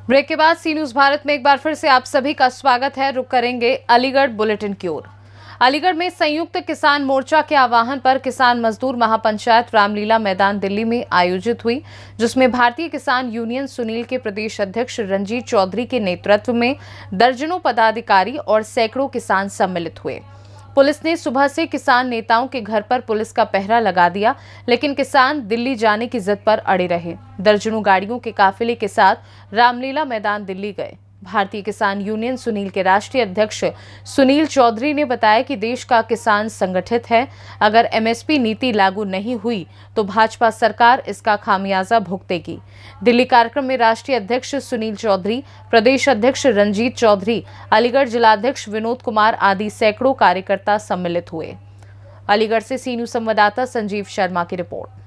Break के बाद सी news Bharat में एक बार फिर से आप सभी का स्वागत है। रुक करेंगे अलीगढ़ बुलेटिन की ओर। अलीगढ़ में संयुक्त किसान मोर्चा के आह्वान पर किसान मजदूर महापंचायत रामलीला मैदान दिल्ली में आयोजित हुई, जिसमें भारतीय किसान यूनियन सुनील के प्रदेश अध्यक्ष रंजीत चौधरी के नेतृत्व में दर्जनों पदाधिकारी और सैकड़ों किसान सम्मिलित हुए। पुलिस ने सुबह से किसान नेताओं के घर पर पुलिस का पहरा लगा दिया, लेकिन किसान दिल्ली जाने की जिद पर अड़े रहे। दर्जनों गाड़ियों के काफिले के साथ रामलीला मैदान दिल्ली गए। भारतीय किसान यूनियन सुनील के राष्ट्रीय अध्यक्ष सुनील चौधरी ने बताया कि देश का किसान संगठित है। अगर एमएसपी नीति लागू नहीं हुई तो भाजपा सरकार इसका खामियाजा भुगतेगी। दिल्ली कार्यक्रम में राष्ट्रीय अध्यक्ष सुनील चौधरी, प्रदेश अध्यक्ष रंजीत चौधरी, अलीगढ़ जिलाध्यक्ष विनोद कुमार आदि सैकड़ों कार्यकर्ता सम्मिलित हुए। अलीगढ़ से सी न्यूज संवाददाता संजीव शर्मा की रिपोर्ट।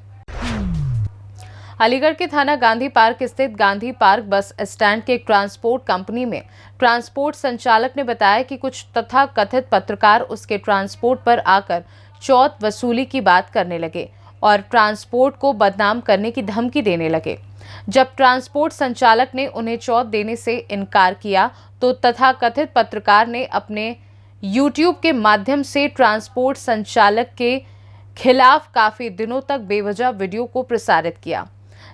अलीगढ़ के थाना गांधी पार्क स्थित गांधी पार्क बस स्टैंड के ट्रांसपोर्ट कंपनी में ट्रांसपोर्ट संचालक ने बताया कि कुछ तथाकथित पत्रकार उसके ट्रांसपोर्ट पर आकर चौथ वसूली की बात करने लगे और ट्रांसपोर्ट को बदनाम करने की धमकी देने लगे। जब ट्रांसपोर्ट संचालक ने उन्हें चौथ देने से इनकार किया तो तथाकथित पत्रकार ने अपने YouTube के माध्यम से ट्रांसपोर्ट संचालक के खिलाफ काफी दिनों तक बेवजह वीडियो को प्रसारित किया।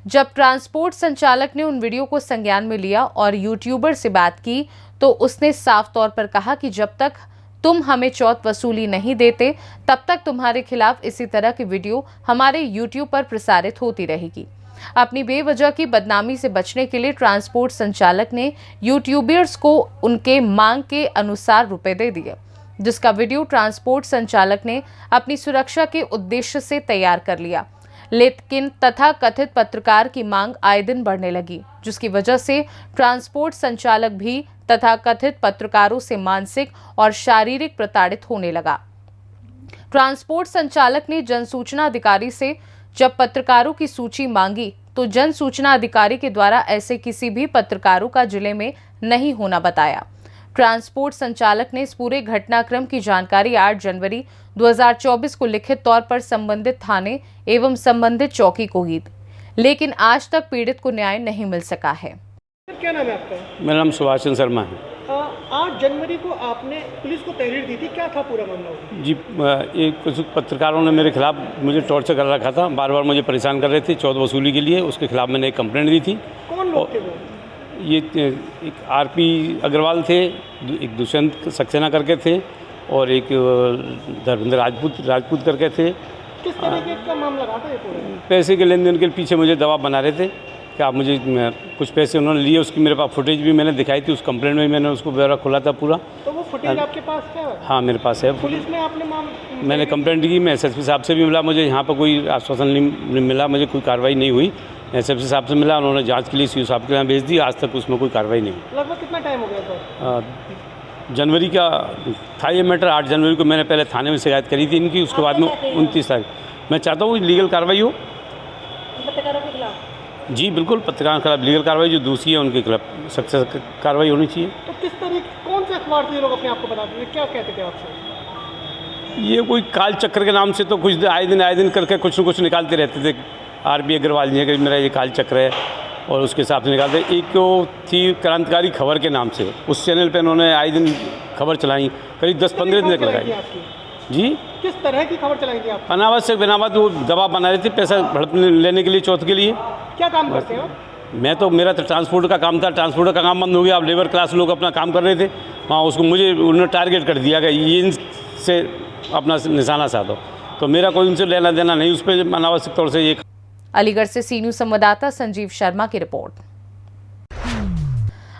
जब ट्रांसपोर्ट संचालक ने उन वीडियो को संज्ञान में लिया और यूट्यूबर से बात की तो उसने साफ तौर पर कहा कि जब तक तुम हमें चौथ वसूली नहीं देते तब तक तुम्हारे खिलाफ इसी तरह की वीडियो हमारे यूट्यूब पर प्रसारित होती रहेगी। अपनी बेवजह की बदनामी से बचने के लिए ट्रांसपोर्ट संचालक ने यूट्यूबर्स को उनके मांग के अनुसार रुपए दे दिए, जिसका वीडियो ट्रांसपोर्ट संचालक ने अपनी सुरक्षा के उद्देश्य से तैयार कर लिया। लेकिन तथाकथित पत्रकार की मांग आए दिन बढ़ने लगी, जिसकी वजह से ट्रांसपोर्ट संचालक भी तथाकथित पत्रकारों से मानसिक और शारीरिक प्रताड़ित होने लगा। ट्रांसपोर्ट संचालक ने जन सूचना अधिकारी से जब पत्रकारों की सूची मांगी तो जन सूचना अधिकारी के द्वारा ऐसे किसी भी पत्रकारों का जिले में नहीं होना बताया। ट्रांसपोर्ट संचालक ने इस पूरे घटनाक्रम की जानकारी 8 जनवरी 2024 को लिखित तौर पर संबंधित थाने एवं संबंधित चौकी को दी, लेकिन आज तक पीड़ित को न्याय नहीं मिल सका है। क्या नाम है आपका? मेरा नाम सुभाष चंद्र शर्मा है। 8 जनवरी को आपने पुलिस को तहरीर दी थी, क्या था पूरा मामला? जी, ये कुछ पत्रकारों ने मेरे खिलाफ मुझे टॉर्चर कर रखा था, बार बार मुझे परेशान कर रहे थे चौथ वसूली के लिए। उसके खिलाफ मैंने एक कंप्लेंट दी थी। कौन लोग थे वो? ये एक आरपी अग्रवाल थे, एक दुष्यंत सक्सेना करके थे और एक धर्मेंद्र राजपूत करके थे। किस तरीके का मामला था ये पूरा? पैसे के लेन देन के पीछे मुझे दबाव बना रहे थे कि आप मुझे कुछ पैसे उन्होंने लिए। उसकी मेरे पास फुटेज भी मैंने दिखाई थी, उस कंप्लेंट में मैंने उसको ब्यौरा खोला था पूरा। तो वो फुटेज आपके पास है? हाँ, मेरे पास है। पुलिस में आपने मैंने कंप्लेंट की, मैं एसएसपी साहब से भी मिला, मुझे यहाँ पर कोई आश्वासन नहीं मिला, मुझे कोई कार्रवाई नहीं हुई। एसएसपी साहब से मिला, उन्होंने जांच के लिए सीओ साहब के यहाँ भेज दी, आज तक उसमें कोई कार्रवाई नहीं हुई। लगभग कितना टाइम हो गया सर? जनवरी का था ये मैटर। 8 जनवरी को मैंने पहले थाने में शिकायत करी थी इनकी, उसके बाद में 29 तारीख। मैं चाहता हूँ लीगल कार्रवाई हो पत्रकारों के खिलाफ। जी बिल्कुल, पत्रकारों के खिलाफ लीगल कार्रवाई, जो दोषी है उनके खिलाफ सख्त कार्रवाई होनी चाहिए। तो किस तरीके, कौन से अखबार से लोग अपने आप को बताते थे, क्या कहते थे आपसे? ये कोई काल चक्र के नाम से तो कुछ आए दिन करके कुछ न कुछ निकालते रहते थे। आरपी अग्रवाल जी कि मेरा ये काल चक्र है और उसके हिसाब से निकालते। एक तो थी क्रांतिकारी खबर के नाम से, उस चैनल पे उन्होंने आए दिन खबर चलाई, करीब 10-15 दिन तक लगाई। जी, किस तरह की खबर चलाई थी आप? अनावश्यक बिनावत वो दबाव बना रहे थे पैसा हड़प लेने के लिए चौथ के लिए। क्या काम करते हो? मेरा तो ट्रांसपोर्ट का काम था, ट्रांसपोर्ट का काम बंद हो गया। अब लेबर क्लास लोग अपना काम कर रहे थे वहाँ, उसको मुझे उन्होंने टारगेट कर दिया कि ये इनसे अपना निशाना साधो, तो मेरा कोई उनसे लेना देना नहीं। उस पर अनावश्यक तौर से ये। अलीगढ़ से सी न्यूज संवाददाता संजीव शर्मा की रिपोर्ट।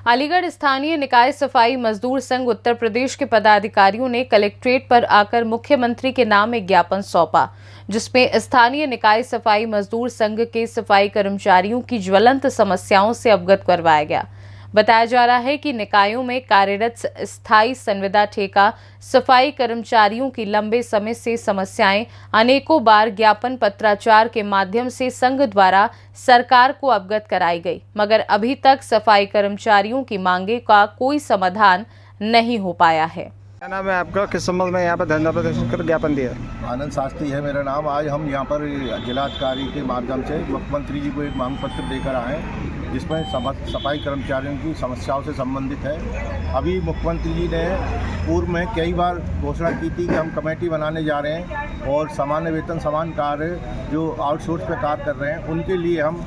अलीगढ़ स्थानीय निकाय सफाई मजदूर संघ उत्तर प्रदेश के पदाधिकारियों ने कलेक्ट्रेट पर आकर मुख्यमंत्री के नाम एक ज्ञापन सौंपा, जिसमें स्थानीय निकाय सफाई मजदूर संघ के सफाई कर्मचारियों की ज्वलंत समस्याओं से अवगत करवाया गया। बताया जा रहा है कि निकायों में कार्यरत स्थायी संविदा ठेका सफाई कर्मचारियों की लंबे समय से समस्याएं अनेकों बार ज्ञापन पत्राचार के माध्यम से संघ द्वारा सरकार को अवगत कराई गई, मगर अभी तक सफाई कर्मचारियों की मांगे का कोई समाधान नहीं हो पाया है। क्या नाम है आपका? किस संबंध में यहाँ पर धरना प्रदर्शन कर ज्ञापन दिया? आनंद शास्त्री है मेरा नाम। आज हम यहाँ पर जिलाधिकारी के माध्यम से मुख्यमंत्री जी को एक मांग पत्र देकर आए जिसमें सफाई कर्मचारियों की समस्याओं से संबंधित है। अभी मुख्यमंत्री जी ने पूर्व में कई बार घोषणा की थी कि हम कमेटी बनाने जा रहे हैं और सामान्य वेतन समान कार्य जो आउटसोर्स पे कार्य कर रहे हैं उनके लिए हम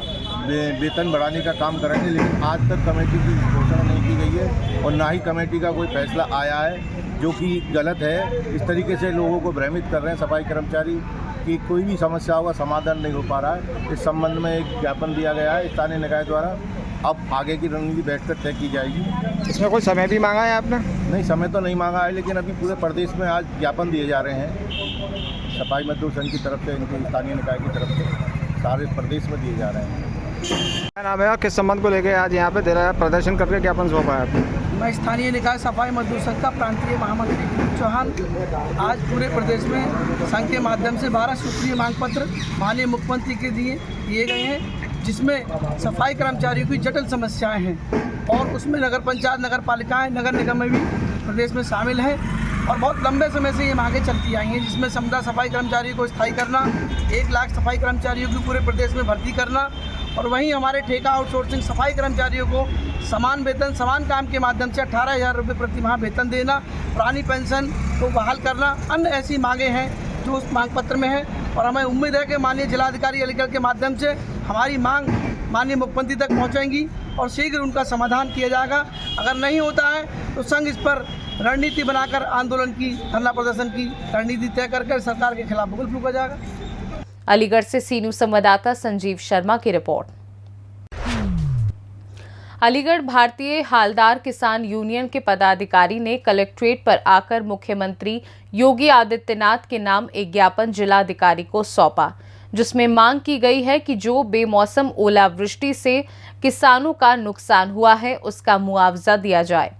वेतन बढ़ाने का काम करेंगे, लेकिन आज तक कमेटी की घोषणा नहीं की गई है और ना ही कमेटी का कोई फैसला आया है, जो कि गलत है। इस तरीके से लोगों को भ्रमित कर रहे हैं सफाई कर्मचारी कि कोई भी समस्या का समाधान नहीं हो पा रहा है। इस संबंध में एक ज्ञापन दिया गया है स्थानीय निकाय द्वारा। अब आगे की रणनीति बैठकर तय की जाएगी। इसमें कोई समय भी मांगा है आपने? नहीं, समय तो नहीं मांगा है, लेकिन अभी पूरे प्रदेश में आज ज्ञापन दिए जा रहे हैं सफाई मजदूर संघ की तरफ से, इनके स्थानीय निकाय की तरफ से सारे प्रदेश में दिए जा रहे हैं। क्या नाम है, किस संबंध को लेकर आज यहाँ पे दे रहा है प्रदर्शन करके ज्ञापन सौंपा है आपने? मैं स्थानीय निकाय सफाई मजदूर संघ का प्रांतीय महामंत्री दिलीप चौहान। आज पूरे प्रदेश में संघ के माध्यम से 12 सूत्रीय मांग पत्र माननीय मुख्यमंत्री के दिए गए हैं, जिसमें सफाई कर्मचारियों की जटिल समस्याएं हैं और उसमें नगर पंचायत, नगर पालिकाएँ, नगर निगम में भी प्रदेश में शामिल हैं और बहुत लंबे समय से ये मांगें चलती आई हैं, जिसमें समुदाय सफाई कर्मचारियों को स्थायी करना, 1 लाख सफाई कर्मचारियों की पूरे प्रदेश में भर्ती करना और वहीं हमारे ठेका आउटसोर्सिंग सफाई कर्मचारियों को समान वेतन समान काम के माध्यम से 18,000 रुपये प्रति माह वेतन देना, पुरानी पेंशन को बहाल करना, अन्य ऐसी मांगें हैं जो उस मांग पत्र में है और हमें उम्मीद है कि माननीय जिलाधिकारी अलीगढ़ के माध्यम से हमारी मांग माननीय मुख्यमंत्री तक पहुंचेंगी और शीघ्र उनका समाधान किया जाएगा। अगर नहीं होता है तो संघ इस पर रणनीति बनाकर आंदोलन की, धरना प्रदर्शन की रणनीति तय करके सरकार के खिलाफ बिगुल फूंका जाएगा। अलीगढ़ से सी न्यूज़ संवाददाता संजीव शर्मा की रिपोर्ट। अलीगढ़ भारतीय हालदार किसान यूनियन के पदाधिकारी ने कलेक्ट्रेट पर आकर मुख्यमंत्री योगी आदित्यनाथ के नाम एक ज्ञापन जिलाधिकारी को सौंपा, जिसमें मांग की गई है कि जो बेमौसम ओलावृष्टि से किसानों का नुकसान हुआ है उसका मुआवजा दिया जाए।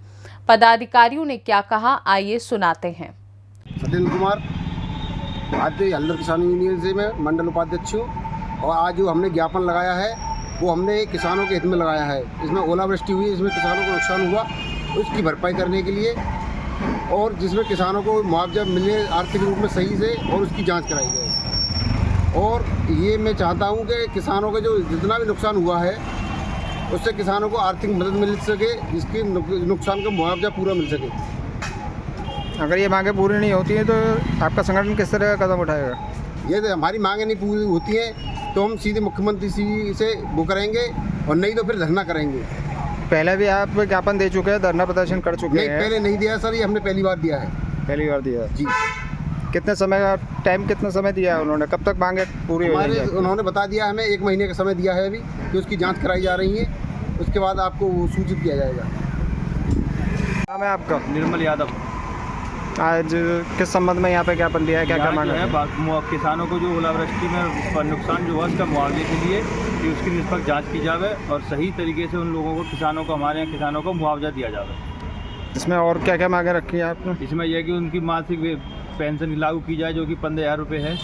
पदाधिकारियों ने क्या कहा, आइए सुनाते हैं। सत्येंद्र कुमार, भारतीय हालदार किसान यूनियन से मैं मंडल उपाध्यक्ष हूँ और आज जो हमने ज्ञापन लगाया है वो हमने किसानों के हित में लगाया है। इसमें ओलावृष्टि हुई, इसमें किसानों को नुकसान हुआ, उसकी भरपाई करने के लिए और जिसमें किसानों को मुआवजा मिले आर्थिक रूप में सही से और उसकी जांच कराई जाए। और ये मैं चाहता हूँ कि किसानों का जो जितना भी नुकसान हुआ है उससे किसानों को आर्थिक मदद मिल सके, जिसकी नुकसान का मुआवजा पूरा मिल सके। अगर ये मांगें पूरी नहीं होती हैं तो आपका संगठन किस तरह का कदम उठाएगा? ये तो हमारी मांगें नहीं पूरी होती हैं तो हम सीधे मुख्यमंत्री जी से वो करेंगे और नहीं तो फिर धरना करेंगे। पहले भी आप ज्ञापन दे चुके हैं, धरना प्रदर्शन कर चुके हैं? पहले नहीं दिया सर, ये हमने पहली बार दिया है। पहली बार दिया जी। कितने समय का टाइम, कितना समय दिया है उन्होंने? कब तक मांगे पूरी हो जाएगी? उन्होंने बता दिया हमें 1 महीने का समय दिया है अभी कि उसकी जाँच कराई जा रही है, उसके बाद आपको सूचित किया जाएगा। नाम है आपका? निर्मल यादव। आज किस संबंध में यहाँ पे ज्ञापन दिया है, क्या क्या मांग है? किसानों को जो ओलावृष्टि में नुकसान जो हुआ उसका मुआवजे के लिए कि उसकी निष्पक्ष जांच की जावे और सही तरीके से उन लोगों को, किसानों को, हमारे यहाँ किसानों को मुआवजा दिया जावे। इसमें और क्या क्या मांगे रखी है आपने? इसमें यह कि उनकी मासिक पेंशन लागू की जाए जो कि 15,000 रुपये है,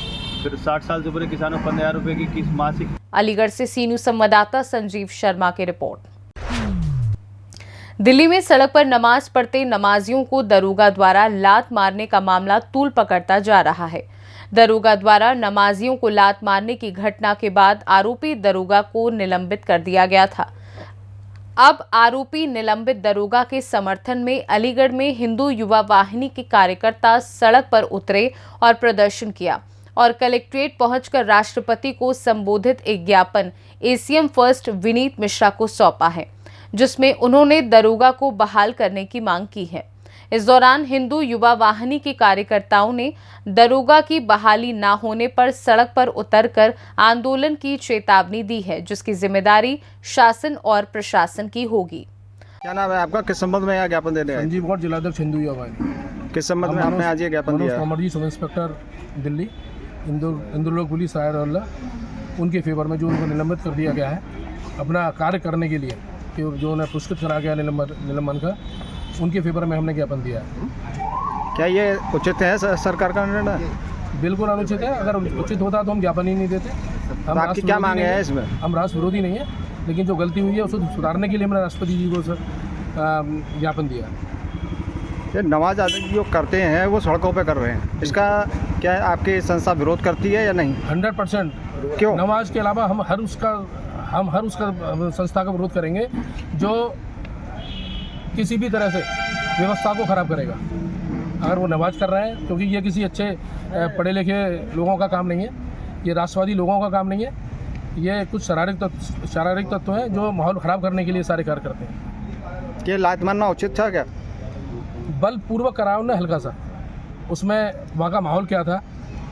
फिर 60 साल से ऊपर किसानों को 15,000 रुपये की किस्त मासिक। अलीगढ़ से सी न्यूज़ संवाददाता संजीव शर्मा की रिपोर्ट। दिल्ली में सड़क पर नमाज पढ़ते नमाजियों को दरोगा द्वारा लात मारने का मामला तूल पकड़ता जा रहा है। दरोगा द्वारा नमाजियों को लात मारने की घटना के बाद आरोपी दरोगा को निलंबित कर दिया गया था। अब आरोपी निलंबित दरोगा के समर्थन में अलीगढ़ में हिंदू युवा वाहिनी के कार्यकर्ता सड़क पर उतरे और प्रदर्शन किया और कलेक्ट्रेट पहुंचकर राष्ट्रपति को संबोधित एक ज्ञापन एसीएम फर्स्ट विनीत मिश्रा को सौंपा है, जिसमें उन्होंने दरोगा को बहाल करने की मांग की है। इस दौरान हिंदू युवा वाहिनी के कार्यकर्ताओं ने दरोगा की बहाली न होने पर सड़क पर उतरकर आंदोलन की चेतावनी दी है, जिसकी जिम्मेदारी शासन और प्रशासन की होगी। क्या नाम है आपका, किस संबंध में यहाँ ज्ञापन देने? संजीव गौड़, जिलाध्यक्ष हिंदू युवा वाहिनी। किस संबंध में आपने आज ये ज्ञापन दिया? Manoj ji, sub inspector Delhi, Indore police रायर, उनके फेवर में जो उनको निलंबित कर दिया गया है अपना कार्य करने के लिए, कि जो उन्हें पुरस्कृत करा गया निलंबन का, उनके फेवर में हमने ज्ञापन दिया है। क्या ये उचित है सरकार का निर्णय? बिल्कुल अनुचित है। अगर उचित होता तो हम ज्ञापन ही नहीं देते। हम आपकी क्या मांगे हैं इसमें? हम राष्ट्र विरोधी नहीं है, लेकिन जो गलती हुई है उसको सुधारने के लिए हमने राष्ट्रपति जी को ज्ञापन दिया। ये नमाज जो करते हैं वो सड़कों पे कर रहे हैं, इसका क्या आपकी संस्था विरोध करती है या नहीं? 100%। क्यों? नमाज के अलावा हम हम हर उसका संस्था का विरोध करेंगे जो किसी भी तरह से व्यवस्था को ख़राब करेगा। अगर वो नमाज कर रहे हैं, क्योंकि ये किसी अच्छे पढ़े लिखे लोगों का काम नहीं है, ये राष्ट्रवादी लोगों का काम नहीं है, ये कुछ शारीरिक तत्व हैं जो माहौल ख़राब करने के लिए सारे कार्य करते हैं। ये लात मारना उचित था क्या? बलपूर्वक कराया उन्होंने हल्का सा, उसमें वहाँ का माहौल क्या था,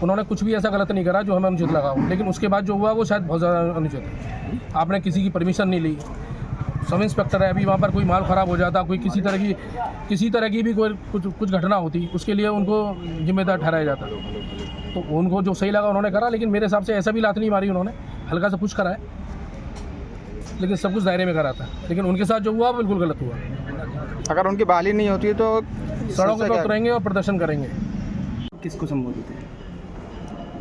उन्होंने कुछ भी ऐसा गलत नहीं करा जो हमें अनुचित लगा हो, लेकिन उसके बाद जो हुआ वो शायद बहुत ज़्यादा अनुचित है। आपने किसी की परमिशन नहीं ली, सब इंस्पेक्टर है, अभी वहाँ पर कोई माल ख़राब हो जाता, कोई किसी तरह की भी कोई कुछ घटना होती, उसके लिए उनको जिम्मेदार ठहराया जाता। तो उनको जो सही लगा उन्होंने करा, लेकिन मेरे हिसाब से ऐसा भी लात नहीं मारी उन्होंने, हल्का सा कुछ करा है, लेकिन सब कुछ दायरे में करा था। लेकिन उनके साथ जो हुआ वो बिल्कुल गलत हुआ। अगर उनकी बहाली नहीं होती है तो सड़कों पर उतरेंगे और प्रदर्शन करेंगे। किसको संबोधित है?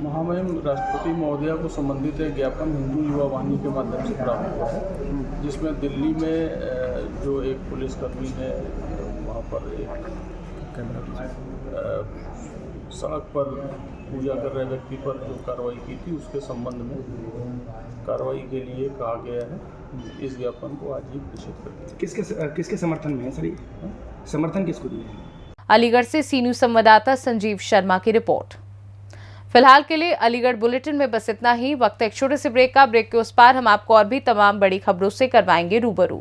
महामहिम राष्ट्रपति महोदया को संबंधित एक ज्ञापन हिंदू युवा वाहिनी के माध्यम से प्राप्त हुआ है, जिसमें दिल्ली में जो एक पुलिसकर्मी ने वहाँ पर एक सड़क पर पूजा कर रहे व्यक्ति पर जो कार्रवाई की थी, उसके संबंध में कार्रवाई के लिए कहा गया है। इस ज्ञापन को आज ही प्रेषित कर दिया। किसके समर्थन में है सर? ये समर्थन किसको दिया? अलीगढ़ से सी न्यूज़ संवाददाता संजीव शर्मा की रिपोर्ट। फिलहाल के लिए अलीगढ़ बुलेटिन में बस इतना ही। वक्त एक छोटे से ब्रेक का। ब्रेक के उस पार हम आपको और भी तमाम बड़ी खबरों से करवाएंगे रूबरू।